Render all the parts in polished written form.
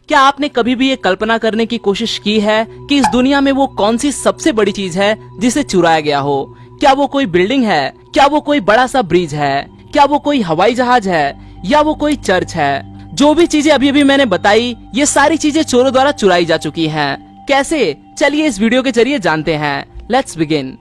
क्या आपने कभी भी ये कल्पना करने की कोशिश की है कि इस दुनिया में वो कौन सी सबसे बड़ी चीज है जिसे चुराया गया हो? क्या वो कोई बिल्डिंग है? क्या वो कोई बड़ा सा ब्रिज है? क्या वो कोई हवाई जहाज है? या वो कोई चर्च है? जो भी चीजें अभी अभी मैंने बताई, ये सारी चीजें चोरों द्वारा चुराई जा चुकी हैं। कैसे? चलिए इस वीडियो के जरिए जानते हैं। Let's begin.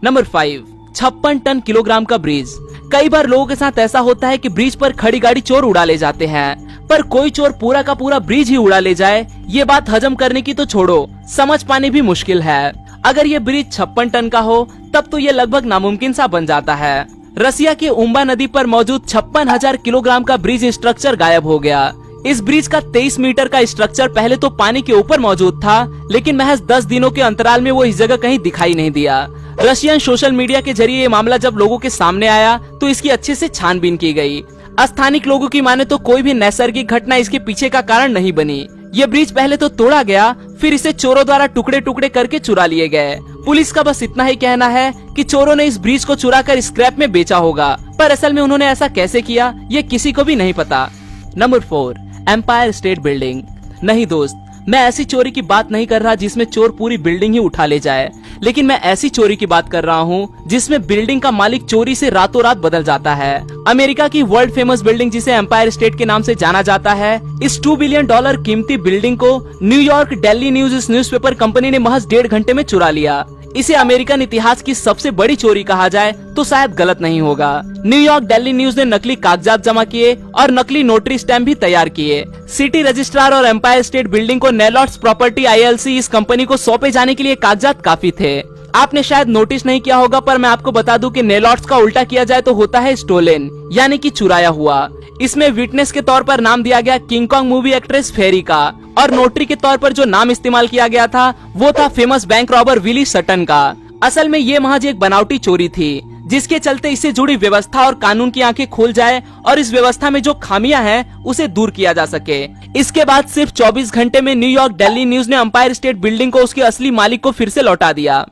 Number 5, 56 ton kilogram का ब्रिज। कई बार लोगों के साथ ऐसा होता है कि ब्रिज पर खड़ी गाड़ी चोर उड़ा ले जाते हैं, पर कोई चोर पूरा का पूरा ब्रिज ही उड़ा ले जाए, ये बात हजम करने की तो छोड़ो, समझ पाने भी मुश्किल है। अगर ये ब्रिज 56 टन का हो तब तो ये लगभग नामुमकिन सा बन जाता है। रसिया के उम्बा नदी पर मौजूद 56,000 किलोग्राम का ब्रिज स्ट्रक्चर गायब हो गया। इस ब्रिज का 23 मीटर का स्ट्रक्चर पहले तो पानी के ऊपर मौजूद था, लेकिन महज 10 दिनों के अंतराल में वो इस जगह कहीं दिखाई नहीं दिया। रशियन सोशल मीडिया के जरिए ये मामला जब लोगों के सामने आया तो इसकी अच्छे से छानबीन की गई। स्थानिक लोगों की माने तो कोई भी नैसर्गिक घटना इसके पीछे का कारण नहीं बनी। ये ब्रिज पहले तो तोड़ा गया, फिर इसे चोरों द्वारा टुकड़े टुकड़े करके चुरा लिए गए। पुलिस का बस इतना ही कहना है कि चोरों ने इस ब्रिज को चुरा कर स्क्रैप में बेचा होगा, पर असल में उन्होंने ऐसा कैसे किया ये किसी को भी नहीं पता। Number 4, Empire State Building. नहीं दोस्त, मैं ऐसी चोरी की बात नहीं कर रहा जिसमें चोर पूरी बिल्डिंग ही उठा ले जाए, लेकिन मैं ऐसी चोरी की बात कर रहा हूँ जिसमें बिल्डिंग का मालिक चोरी से रातों रात बदल जाता है। अमेरिका की वर्ल्ड फेमस बिल्डिंग जिसे एम्पायर स्टेट के नाम से जाना जाता है, इस $2 बिलियन कीमती बिल्डिंग को न्यूयॉर्क डेली न्यूज इस न्यूज़पेपर कंपनी ने महज 1.5 घंटे में चुरा लिया। इसे अमेरिकन इतिहास की सबसे बड़ी चोरी कहा जाए तो शायद गलत नहीं होगा। न्यूयॉर्क डेली न्यूज ने नकली कागजात जमा किए और नकली नोटरी स्टैम्प भी तैयार किए। सिटी रजिस्ट्रार और एम्पायर स्टेट बिल्डिंग को नेलॉट्स प्रॉपर्टी ILC इस कंपनी को सौंपे जाने के लिए कागजात काफी थे। आपने शायद नोटिस नहीं किया होगा, पर मैं आपको बता दूं कि नेलॉट्स का उल्टा किया जाए तो होता है स्टोलन, यानी कि चुराया हुआ। इसमें विटनेस के तौर पर नाम दिया गया किंग कॉन्ग मूवी एक्ट्रेस फेरी का, और नोटरी के तौर पर जो नाम इस्तेमाल किया गया था वो था famous bank robber Willie Sutton का। असल में ये महज एक बनावटी चोरी थी, जिसके चलते इससे जुड़ी व्यवस्था और कानून की आंखें खुल जाए और इस व्यवस्था में जो खामियां हैं उसे दूर किया जा सके। इसके बाद सिर्फ 24 घंटे में न्यूयॉर्क डेली न्यूज ने एम्पायर स्टेट बिल्डिंग को उसके असली मालिक को फिर से लौटा दिया।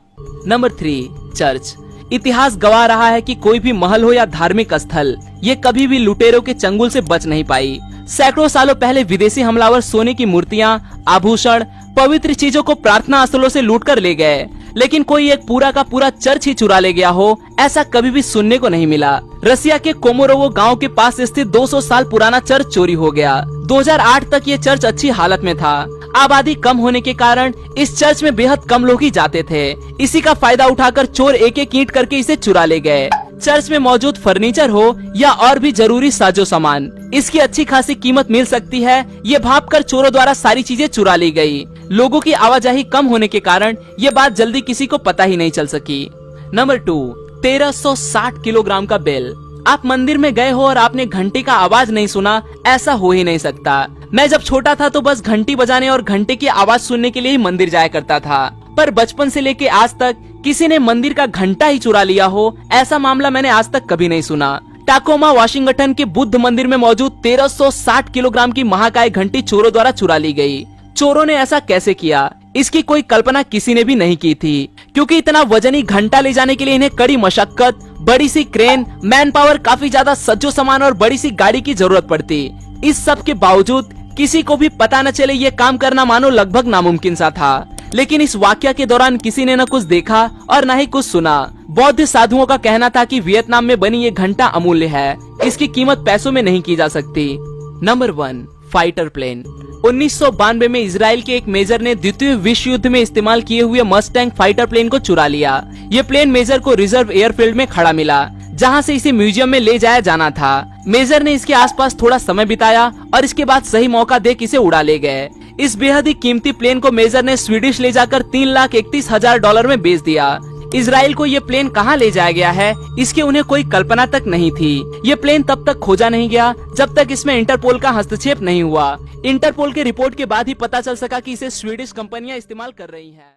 Number 3, church. इतिहास गवाह रहा है कि कोई भी महल हो या धार्मिक स्थल, ये कभी भी लुटेरों के चंगुल से बच नहीं पाई। सैकड़ों सालों पहले विदेशी हमलावर सोने की मूर्तियां, आभूषण, पवित्र चीजों को प्रार्थना स्थलों से लूट कर ले गए, लेकिन कोई एक पूरा का पूरा चर्च ही चुरा ले गया हो, ऐसा कभी भी सुनने को नहीं मिला। रसिया के कोमोरोवो गांव के पास स्थित 200 साल पुराना चर्च चोरी हो गया। 2008 तक ये चर्च अच्छी हालत में था। आबादी कम होने के कारण इस चर्च में बेहद कम लोग ही जाते थे। इसी का फायदा उठाकर चोर एक एक ईंट करके इसे चुरा ले गए। चर्च में मौजूद फर्नीचर हो या और भी जरूरी साजो सामान, इसकी अच्छी खासी कीमत मिल सकती है, ये भांपकर चोरों द्वारा सारी चीजें चुरा ली गई। लोगों की आवाजाही कम होने के कारण ये बात जल्दी किसी को पता ही नहीं चल सकी। नंबर 2, 1360 किलोग्राम का बेल। आप मंदिर में गए हो और आपने घंटी का आवाज नहीं सुना, ऐसा हो ही नहीं सकता। मैं जब छोटा था तो बस घंटी बजाने और घंटे की आवाज सुनने के लिए ही मंदिर जाया करता था, पर बचपन से लेके आज तक किसी ने मंदिर का घंटा ही चुरा लिया हो, ऐसा मामला मैंने आज तक कभी नहीं सुना। टाकोमा वाशिंगटन के बुद्ध मंदिर में मौजूद 1360 किलोग्राम की महाकाय घंटी चोरों द्वारा चुरा ली गई। चोरों ने ऐसा कैसे किया, इसकी कोई कल्पना किसी ने भी नहीं की थी, क्योंकि इतना वजनी घंटा ले जाने के लिए इन्हें कड़ी मशक्कत, बड़ी सी क्रेन, मैन पावर, काफी ज्यादा सज्जो सामान और बड़ी सी गाड़ी की जरूरत पड़ती। इस सब के बावजूद किसी को भी पता न चले ये काम करना मानो लगभग नामुमकिन सा था। लेकिन इस वाकया के दौरान किसी ने न कुछ देखा और न ही कुछ सुना। बौद्ध साधुओं का कहना था कि वियतनाम में बनी ये घंटा अमूल्य है, इसकी कीमत पैसों में नहीं की जा सकती। Number 1, fighter plane. 1992 में इजराइल के एक मेजर ने द्वितीय विश्व युद्ध में इस्तेमाल किए हुए मस्टैंग फाइटर प्लेन को चुरा लिया। ये प्लेन मेजर को रिजर्व एयरफील्ड में खड़ा मिला, जहां से इसे म्यूजियम में ले जाया जाना था। मेजर ने इसके आसपास थोड़ा समय बिताया और इसके बाद सही मौका देख इसे उड़ा ले गए। इस बेहद ही कीमती प्लेन को मेजर ने स्वीडिश ले जाकर $3,31,000 में बेच दिया। इजराइल को ये प्लेन कहाँ ले जाया गया है, इसके उन्हें कोई कल्पना तक नहीं थी। ये प्लेन तब तक खोजा नहीं गया जब तक इसमें इंटरपोल का हस्तक्षेप नहीं हुआ। इंटरपोल के रिपोर्ट के बाद ही पता चल सका कि इसे स्वीडिश कंपनियां इस्तेमाल कर रही हैं।